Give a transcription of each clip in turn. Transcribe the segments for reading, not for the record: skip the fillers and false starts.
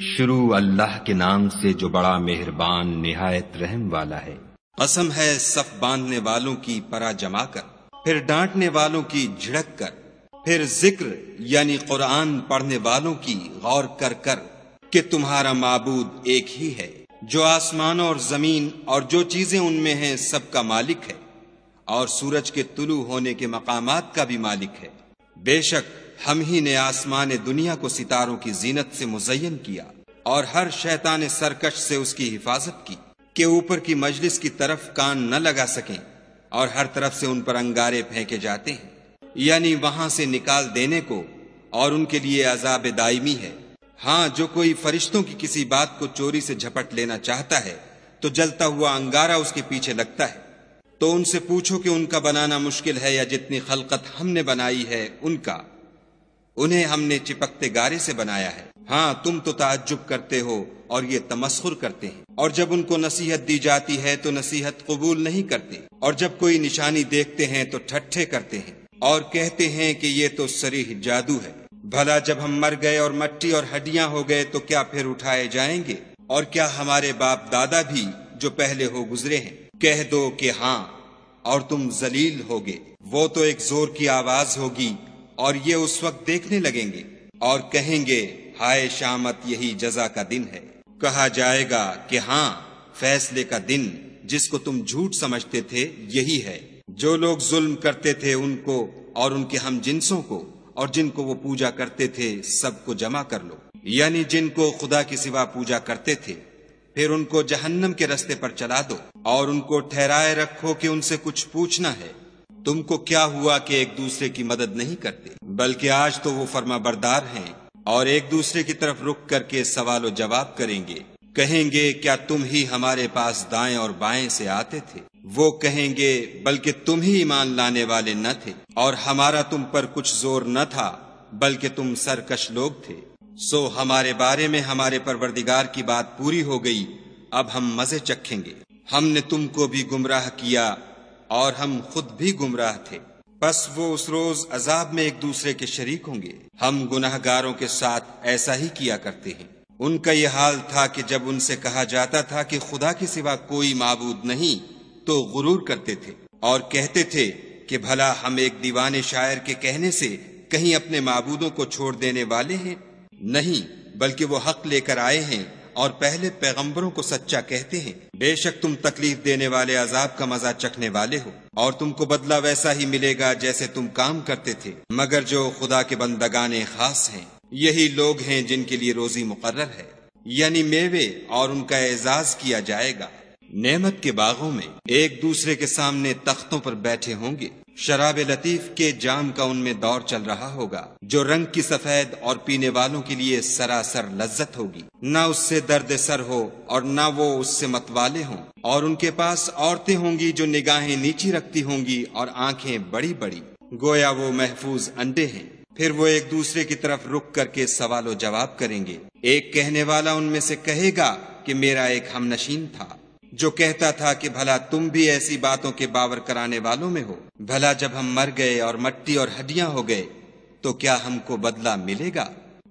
شروع اللہ کے نام سے جو بڑا مہربان نہایت رحم والا ہے۔ قسم ہے صف باندھنے والوں کی پرا جما کر، پھر ڈانٹنے والوں کی جھڑک کر، پھر ذکر یعنی قرآن پڑھنے والوں کی غور کر کر کہ تمہارا معبود ایک ہی ہے جو آسمانوں اور زمین اور جو چیزیں ان میں ہیں سب کا مالک ہے، اور سورج کے طلوع ہونے کے مقامات کا بھی مالک ہے۔ بے شک ہم ہی نے آسمان دنیا کو ستاروں کی زینت سے مزین کیا اور ہر شیطان سرکش سے اس کی حفاظت کی کہ اوپر کی مجلس کی طرف کان نہ لگا سکیں، اور ہر طرف سے ان پر انگارے پھینکے جاتے ہیں، یعنی وہاں سے نکال دینے کو، اور ان کے لیے عذاب دائمی ہے۔ ہاں، جو کوئی فرشتوں کی کسی بات کو چوری سے جھپٹ لینا چاہتا ہے تو جلتا ہوا انگارہ اس کے پیچھے لگتا ہے۔ تو ان سے پوچھو کہ ان کا بنانا مشکل ہے یا جتنی خلقت ہم نے بنائی ہے ان کا، انہیں ہم نے چپکتے گارے سے بنایا ہے۔ ہاں، تم تو تعجب کرتے ہو اور یہ تمسخر کرتے ہیں، اور جب ان کو نصیحت دی جاتی ہے تو نصیحت قبول نہیں کرتے، اور جب کوئی نشانی دیکھتے ہیں تو ٹھٹھے کرتے ہیں اور کہتے ہیں کہ یہ تو صریح جادو ہے۔ بھلا جب ہم مر گئے اور مٹی اور ہڈیاں ہو گئے تو کیا پھر اٹھائے جائیں گے؟ اور کیا ہمارے باپ دادا بھی جو پہلے ہو گزرے ہیں؟ کہہ دو کہ ہاں، اور تم ذلیل ہوگے۔ وہ تو ایک زور کی آواز ہوگی اور یہ اس وقت دیکھنے لگیں گے اور کہیں گے ہائے شامت، یہی جزا کا دن ہے۔ کہا جائے گا کہ ہاں، فیصلے کا دن جس کو تم جھوٹ سمجھتے تھے یہی ہے۔ جو لوگ ظلم کرتے تھے ان کو اور ان کے ہم جنسوں کو اور جن کو وہ پوجا کرتے تھے سب کو جمع کر لو، یعنی جن کو خدا کے سوا پوجا کرتے تھے، پھر ان کو جہنم کے رستے پر چلا دو، اور ان کو ٹھہرائے رکھو کہ ان سے کچھ پوچھنا ہے۔ تم کو کیا ہوا کہ ایک دوسرے کی مدد نہیں کرتے؟ بلکہ آج تو وہ فرما بردار ہیں اور ایک دوسرے کی طرف رک کر کے سوال و جواب کریں گے۔ کہیں گے کیا تم ہی ہمارے پاس دائیں اور بائیں سے آتے تھے؟ وہ کہیں گے بلکہ تم ہی ایمان لانے والے نہ تھے، اور ہمارا تم پر کچھ زور نہ تھا بلکہ تم سرکش لوگ تھے۔ سو ہمارے بارے میں ہمارے پروردگار کی بات پوری ہو گئی، اب ہم مزے چکھیں گے۔ ہم نے تم کو بھی گمراہ کیا اور ہم خود بھی گمراہ تھے، پس وہ اس روز عذاب میں ایک دوسرے کے شریک ہوں گے۔ ہم گناہ گاروں کے ساتھ ایسا ہی کیا کرتے ہیں۔ ان کا یہ حال تھا کہ جب ان سے کہا جاتا تھا کہ خدا کے سوا کوئی معبود نہیں تو غرور کرتے تھے اور کہتے تھے کہ بھلا ہم ایک دیوانے شاعر کے کہنے سے کہیں اپنے معبودوں کو چھوڑ دینے والے ہیں؟ نہیں، بلکہ وہ حق لے کر آئے ہیں اور پہلے پیغمبروں کو سچا کہتے ہیں۔ بے شک تم تکلیف دینے والے عذاب کا مزہ چکھنے والے ہو، اور تم کو بدلہ ویسا ہی ملے گا جیسے تم کام کرتے تھے۔ مگر جو خدا کے بندگان خاص ہیں یہی لوگ ہیں جن کے لیے روزی مقرر ہے، یعنی میوے، اور ان کا اعزاز کیا جائے گا۔ نعمت کے باغوں میں ایک دوسرے کے سامنے تختوں پر بیٹھے ہوں گے، شراب لطیف کے جام کا ان میں دور چل رہا ہوگا، جو رنگ کی سفید اور پینے والوں کے لیے سراسر لذت ہوگی، نہ اس سے درد سر ہو اور نہ وہ اس سے متوالے ہوں۔ اور ان کے پاس عورتیں ہوں گی جو نگاہیں نیچی رکھتی ہوں گی اور آنکھیں بڑی بڑی، گویا وہ محفوظ انڈے ہیں۔ پھر وہ ایک دوسرے کی طرف رک کر کے سوال و جواب کریں گے۔ ایک کہنے والا ان میں سے کہے گا کہ میرا ایک ہم نشین تھا جو کہتا تھا کہ بھلا تم بھی ایسی باتوں کے باور کرانے والوں میں ہو؟ بھلا جب ہم مر گئے اور مٹی اور ہڈیاں ہو گئے تو کیا ہم کو بدلہ ملے گا؟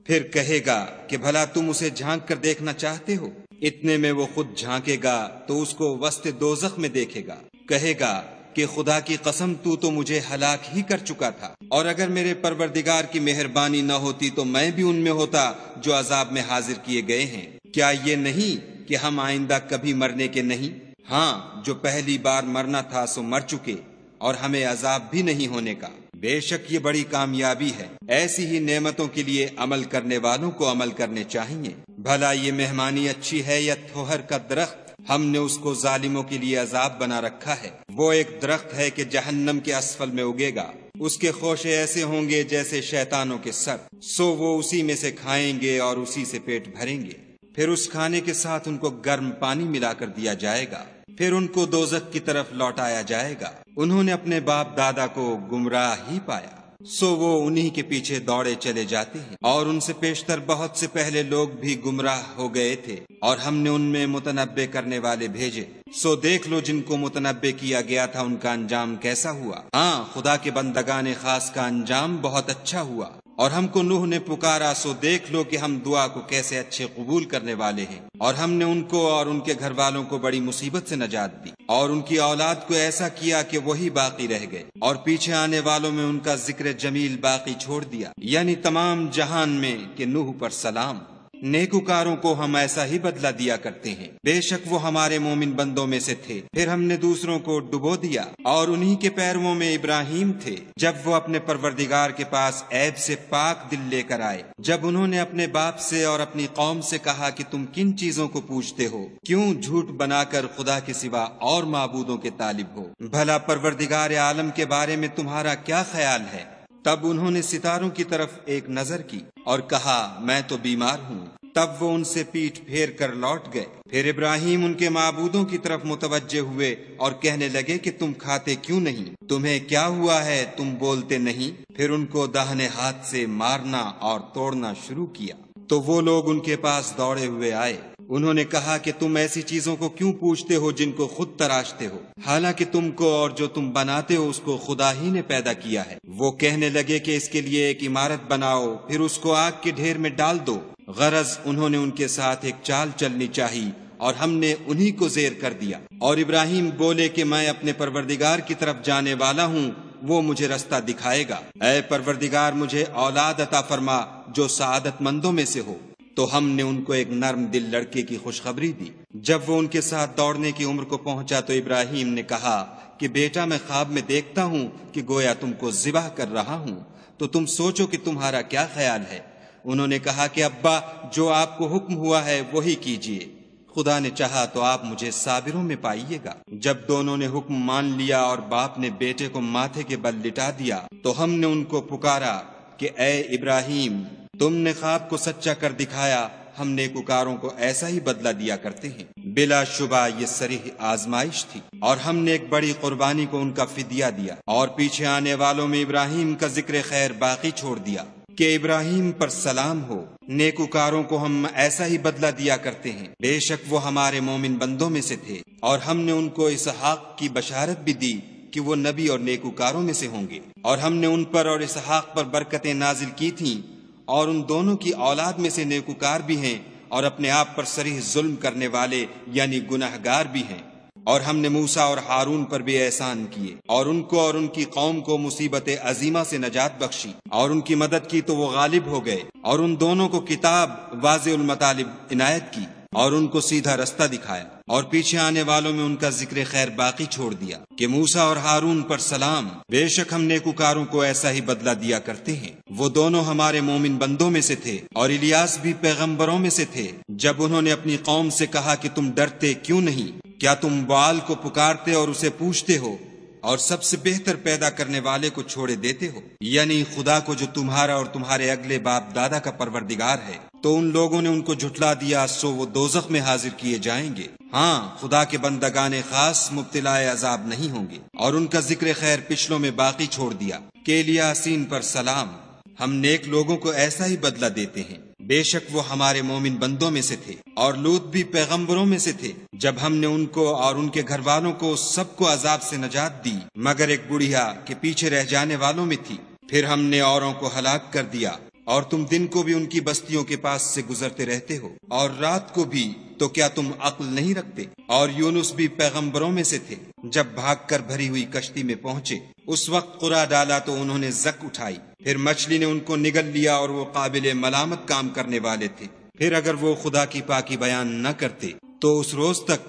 پھر کہے گا کہ بھلا تم اسے جھانک کر دیکھنا چاہتے ہو؟ اتنے میں وہ خود جھانکے گا تو اس کو وسط دوزخ میں دیکھے گا، کہے گا کہ خدا کی قسم تو مجھے ہلاک ہی کر چکا تھا، اور اگر میرے پروردگار کی مہربانی نہ ہوتی تو میں بھی ان میں ہوتا جو عذاب میں حاضر کیے گئے ہیں۔ کیا یہ نہیں کہ ہم آئندہ کبھی مرنے کے نہیں؟ ہاں، جو پہلی بار مرنا تھا سو مر چکے، اور ہمیں عذاب بھی نہیں ہونے کا۔ بے شک یہ بڑی کامیابی ہے۔ ایسی ہی نعمتوں کے لیے عمل کرنے والوں کو عمل کرنے چاہیے۔ بھلا یہ مہمانی اچھی ہے یا تھوہر کا درخت؟ ہم نے اس کو ظالموں کے لیے عذاب بنا رکھا ہے۔ وہ ایک درخت ہے کہ جہنم کے اسفل میں اگے گا، اس کے خوشے ایسے ہوں گے جیسے شیطانوں کے سر، سو وہ اسی میں سے کھائیں گے اور اسی سے پیٹ بھریں گے۔ پھر اس کھانے کے ساتھ ان کو گرم پانی ملا کر دیا جائے گا، پھر ان کو دوزخ کی طرف لوٹایا جائے گا۔ انہوں نے اپنے باپ دادا کو گمراہ ہی پایا، سو وہ انہی کے پیچھے دوڑے چلے جاتے ہیں، اور ان سے پیشتر بہت سے پہلے لوگ بھی گمراہ ہو گئے تھے، اور ہم نے ان میں متنبع کرنے والے بھیجے۔ سو دیکھ لو جن کو متنبع کیا گیا تھا ان کا انجام کیسا ہوا۔ ہاں، خدا کے بندگان خاص کا انجام بہت اچھا ہوا، اور ہم کو نوح نے پکارا سو دیکھ لو کہ ہم دعا کو کیسے اچھے قبول کرنے والے ہیں، اور ہم نے ان کو اور ان کے گھر والوں کو بڑی مصیبت سے نجات دی، اور ان کی اولاد کو ایسا کیا کہ وہی باقی رہ گئے، اور پیچھے آنے والوں میں ان کا ذکر جمیل باقی چھوڑ دیا، یعنی تمام جہان میں کہ نوح پر سلام۔ نیکوکاروں کو ہم ایسا ہی بدلہ دیا کرتے ہیں، بے شک وہ ہمارے مومن بندوں میں سے تھے۔ پھر ہم نے دوسروں کو ڈبو دیا، اور انہی کے پیرووں میں ابراہیم تھے، جب وہ اپنے پروردگار کے پاس عیب سے پاک دل لے کر آئے، جب انہوں نے اپنے باپ سے اور اپنی قوم سے کہا کہ تم کن چیزوں کو پوچھتے ہو، کیوں جھوٹ بنا کر خدا کے سوا اور معبودوں کے طالب ہو، بھلا پروردگار عالم کے بارے میں تمہارا کیا خیال ہے؟ تب انہوں نے ستاروں کی طرف ایک نظر کی اور کہا میں تو بیمار ہوں، تب وہ ان سے پیٹھ پھیر کر لوٹ گئے۔ پھر ابراہیم ان کے معبودوں کی طرف متوجہ ہوئے اور کہنے لگے کہ تم کھاتے کیوں نہیں؟ تمہیں کیا ہوا ہے؟ تم بولتے نہیں؟ پھر ان کو داہنے ہاتھ سے مارنا اور توڑنا شروع کیا، تو وہ لوگ ان کے پاس دوڑے ہوئے آئے۔ انہوں نے کہا کہ تم ایسی چیزوں کو کیوں پوچھتے ہو جن کو خود تراشتے ہو، حالانکہ تم کو اور جو تم بناتے ہو اس کو خدا ہی نے پیدا کیا ہے۔ وہ کہنے لگے کہ اس کے لیے ایک عمارت بناؤ، پھر اس کو آگ کے ڈھیر میں ڈال دو۔ غرض انہوں نے ان کے ساتھ ایک چال چلنی چاہی اور ہم نے انہی کو زیر کر دیا۔ اور ابراہیم بولے کہ میں اپنے پروردگار کی طرف جانے والا ہوں، وہ مجھے رستہ دکھائے گا۔ اے پروردگار مجھے اولاد عطا فرما جو سعادت مندوں میں سے ہو۔ تو ہم نے ان کو ایک نرم دل لڑکے کی خوشخبری دی۔ جب وہ ان کے ساتھ دوڑنے کی عمر کو پہنچا تو ابراہیم نے کہا کہ بیٹا میں خواب میں دیکھتا ہوں کہ گویا تم کو ذبح کر رہا ہوں، تو تم سوچو کہ تمہارا کیا خیال ہے؟ انہوں نے کہا کہ ابا جو آپ کو حکم ہوا ہے وہی کیجیے، خدا نے چاہا تو آپ مجھے صابروں میں پائیے گا۔ جب دونوں نے حکم مان لیا اور باپ نے بیٹے کو ماتھے کے بل لٹا دیا تو ہم نے ان کو پکارا کہ اے ابراہیم تم نے خواب کو سچا کر دکھایا، ہم نیکوکاروں کو ایسا ہی بدلہ دیا کرتے ہیں۔ بلا شبہ یہ صریح آزمائش تھی، اور ہم نے ایک بڑی قربانی کو ان کا فدیہ دیا، اور پیچھے آنے والوں میں ابراہیم کا ذکر خیر باقی چھوڑ دیا کہ ابراہیم پر سلام ہو۔ نیکوکاروں کو ہم ایسا ہی بدلہ دیا کرتے ہیں، بے شک وہ ہمارے مومن بندوں میں سے تھے، اور ہم نے ان کو اسحاق کی بشارت بھی دی کہ وہ نبی اور نیکوکاروں میں سے ہوں گے، اور ہم نے ان پر اور اسحاق پر برکتیں نازل کی تھیں، اور ان دونوں کی اولاد میں سے نیکوکار بھی ہیں اور اپنے آپ پر صریح ظلم کرنے والے یعنی گناہگار بھی ہیں۔ اور ہم نے موسیٰ اور ہارون پر بھی احسان کیے، اور ان کو اور ان کی قوم کو مصیبت عظیمہ سے نجات بخشی، اور ان کی مدد کی تو وہ غالب ہو گئے، اور ان دونوں کو کتاب واضح المطالب عنایت کی، اور ان کو سیدھا رستہ دکھایا، اور پیچھے آنے والوں میں ان کا ذکر خیر باقی چھوڑ دیا کہ موسیٰ اور ہارون پر سلام، بے شک ہم نیکوکاروں کو ایسا ہی بدلہ دیا کرتے ہیں۔ وہ دونوں ہمارے مومن بندوں میں سے تھے، اور الیاس بھی پیغمبروں میں سے تھے۔ جب انہوں نے اپنی قوم سے کہا کہ تم ڈرتے کیوں نہیں؟ کیا تم بعال کو پکارتے اور اسے پوچھتے ہو، اور سب سے بہتر پیدا کرنے والے کو چھوڑے دیتے ہو، یعنی خدا کو جو تمہارا اور تمہارے اگلے باپ دادا کا پروردگار ہے؟ تو ان لوگوں نے ان کو جھٹلا دیا، سو وہ دوزخ میں حاضر کیے جائیں گے۔ ہاں خدا کے بندگان خاص مبتلا عذاب نہیں ہوں گے۔ اور ان کا ذکر خیر پچھلوں میں باقی چھوڑ دیا کہ الیاسین پر سلام، ہم نیک لوگوں کو ایسا ہی بدلہ دیتے ہیں، بے شک وہ ہمارے مومن بندوں میں سے تھے۔ اور لوط بھی پیغمبروں میں سے تھے، جب ہم نے ان کو اور ان کے گھر والوں کو سب کو عذاب سے نجات دی مگر ایک بڑھیا کہ پیچھے رہ جانے والوں میں تھی۔ پھر ہم نے اوروں کو ہلاک کر دیا، اور تم دن کو بھی ان کی بستیوں کے پاس سے گزرتے رہتے ہو، اور رات کو بھی، تو کیا تم عقل نہیں رکھتے؟ اور یونس بھی پیغمبروں میں سے تھے، جب بھاگ کر بھری ہوئی کشتی میں پہنچے، اس وقت قرا ڈالا تو انہوں نے زک اٹھائی، پھر مچھلی نے ان کو نگل لیا، اور وہ قابل ملامت کام کرنے والے تھے۔ پھر اگر وہ خدا کی پاکی بیان نہ کرتے تو اس روز تک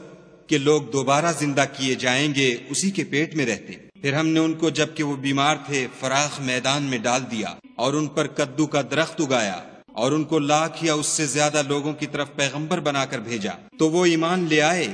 کہ لوگ دوبارہ زندہ کیے جائیں گے اسی کے پیٹ میں رہتے۔ پھر ہم نے ان کو جبکہ وہ بیمار تھے فراخ میدان میں ڈال دیا، اور ان پر کدو کا درخت اگایا، اور ان کو لاکھ یا اس سے زیادہ لوگوں کی طرف پیغمبر بنا کر بھیجا، تو وہ ایمان لے آئے،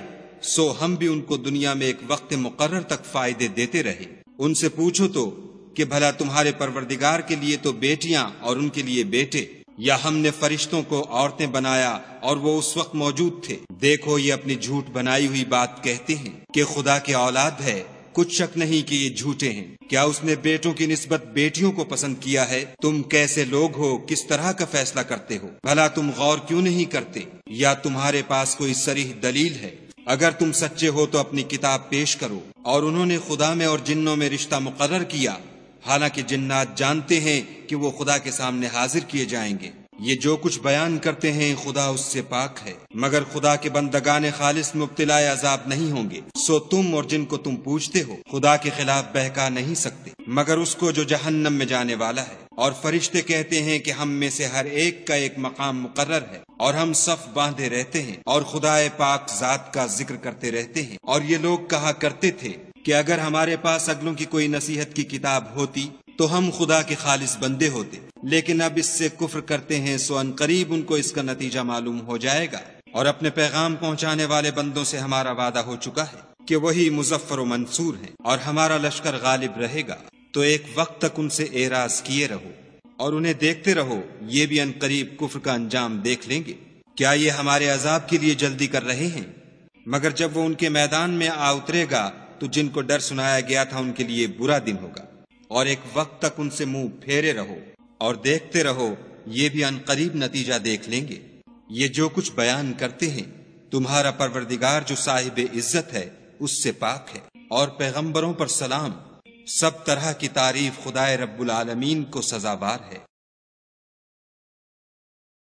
سو ہم بھی ان کو دنیا میں ایک وقت مقرر تک فائدے دیتے رہے۔ ان سے پوچھو تو کہ بھلا تمہارے پروردگار کے لیے تو بیٹیاں اور ان کے لیے بیٹے، یا ہم نے فرشتوں کو عورتیں بنایا اور وہ اس وقت موجود تھے؟ دیکھو یہ اپنی جھوٹ بنائی ہوئی بات کہتے ہیں کہ خدا کے اولاد ہے، کچھ شک نہیں کہ یہ جھوٹے ہیں۔ کیا اس نے بیٹوں کی نسبت بیٹیوں کو پسند کیا ہے؟ تم کیسے لوگ ہو، کس طرح کا فیصلہ کرتے ہو؟ بھلا تم غور کیوں نہیں کرتے؟ یا تمہارے پاس کوئی صریح دلیل ہے؟ اگر تم سچے ہو تو اپنی کتاب پیش کرو۔ اور انہوں نے خدا میں اور جنوں میں رشتہ مقرر کیا، حالانکہ جنات جانتے ہیں کہ وہ خدا کے سامنے حاضر کیے جائیں گے۔ یہ جو کچھ بیان کرتے ہیں خدا اس سے پاک ہے، مگر خدا کے بندگان خالص مبتلا عذاب نہیں ہوں گے۔ سو تم اور جن کو تم پوچھتے ہو خدا کے خلاف بہکا نہیں سکتے مگر اس کو جو جہنم میں جانے والا ہے۔ اور فرشتے کہتے ہیں کہ ہم میں سے ہر ایک کا ایک مقام مقرر ہے، اور ہم صف باندھے رہتے ہیں اور خدائے پاک ذات کا ذکر کرتے رہتے ہیں۔ اور یہ لوگ کہا کرتے تھے کہ اگر ہمارے پاس اگلوں کی کوئی نصیحت کی کتاب ہوتی تو ہم خدا کے خالص بندے ہوتے، لیکن اب اس سے کفر کرتے ہیں، سو ان قریب ان کو اس کا نتیجہ معلوم ہو جائے گا۔ اور اپنے پیغام پہنچانے والے بندوں سے ہمارا وعدہ ہو چکا ہے کہ وہی مظفر و منصور ہیں، اور ہمارا لشکر غالب رہے گا۔ تو ایک وقت تک ان سے اعراض کیے رہو اور انہیں دیکھتے رہو، یہ بھی ان قریب کفر کا انجام دیکھ لیں گے۔ کیا یہ ہمارے عذاب کے لیے جلدی کر رہے ہیں؟ مگر جب وہ ان کے میدان میں آ اترے گا تو جن کو ڈر سنایا گیا تھا ان کے لیے برا دن ہوگا۔ اور ایک وقت تک ان سے منہ پھیرے رہو اور دیکھتے رہو، یہ بھی ان قریب نتیجہ دیکھ لیں گے۔ یہ جو کچھ بیان کرتے ہیں تمہارا پروردگار جو صاحب عزت ہے اس سے پاک ہے، اور پیغمبروں پر سلام۔ سب طرح کی تعریف خدائے رب العالمین کو سزاوار ہے۔